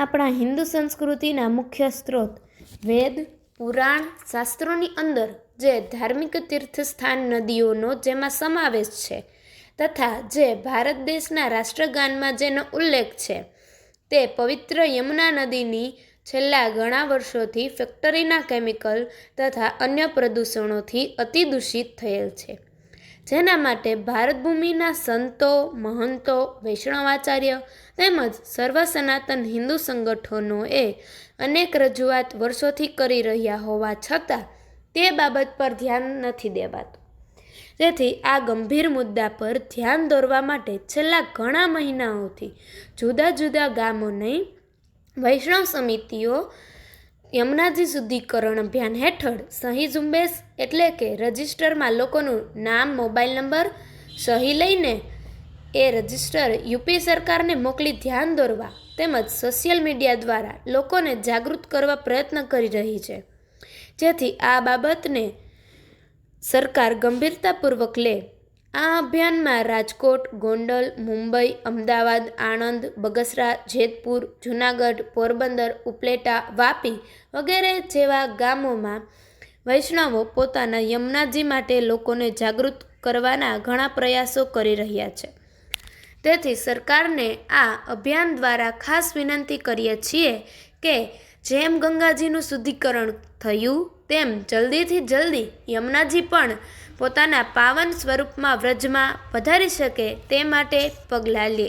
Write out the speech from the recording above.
આપણા હિન્દુ સંસ્કૃતિના મુખ્ય સ્ત્રોત વેદ, પુરાણ, શાસ્ત્રોની અંદર જે ધાર્મિક તીર્થસ્થાન નદીઓનો જેમાં સમાવેશ છે તથા જે ભારત દેશના રાષ્ટ્રગાનમાં જેનો ઉલ્લેખ છે તે પવિત્ર યમુના નદીની છેલ્લા ઘણા વર્ષોથી ફેક્ટરીના કેમિકલ તથા અન્ય પ્રદૂષણોથી અતિદૂષિત થયેલ છે, જેના માટે ભારત ભૂમિના સંતો, મહંતો, વૈષ્ણવાચાર્ય તેમજ સર્વ સનાતન હિન્દુ સંગઠનોએ અનેક રજૂઆત વર્ષોથી કરી રહ્યા હોવા છતાં તે બાબત પર ધ્યાન નથી દેવાતું. તેથી આ ગંભીર મુદ્દા પર ધ્યાન દોરવા માટે છેલ્લા ઘણા મહિનાઓથી જુદા જુદા ગામોની વૈષ્ણવ સમિતિઓ યમુનાજી શુદ્ધિકરણ અભિયાન હેઠળ સહી ઝુંબેશ એટલે કે રજિસ્ટરમાં લોકોનું નામ, મોબાઈલ નંબર, સહી લઈને એ રજિસ્ટર યુપી સરકારને મોકલી ધ્યાન દોરવા તેમજ સોશિયલ મીડિયા દ્વારા લોકોને જાગૃત કરવા પ્રયત્ન કરી રહી છે, જેથી આ બાબતને સરકાર ગંભીરતાપૂર્વક લે. આ અભિયાનમાં રાજકોટ, ગોંડલ, મુંબઈ, અમદાવાદ, આણંદ, બગસરા, જેતપુર, જૂનાગઢ, પોરબંદર, ઉપલેટા, વાપી વગેરે જેવા ગામોમાં વૈષ્ણવો પોતાના યમુનાજી માટે લોકોને જાગૃત કરવાના ઘણા પ્રયાસો કરી રહ્યા છે. તેથી સરકારને આ અભિયાન દ્વારા ખાસ વિનંતી કરીએ છીએ કે જેમ ગંગાજીનું શુદ્ધિકરણ થયું તેમ જલ્દીથી જલ્દી યમુનાજી પણ પોતાના પાવન સ્વરૂપમાં વ્રજમાં પધારી શકે તે માટે પગલાં લે.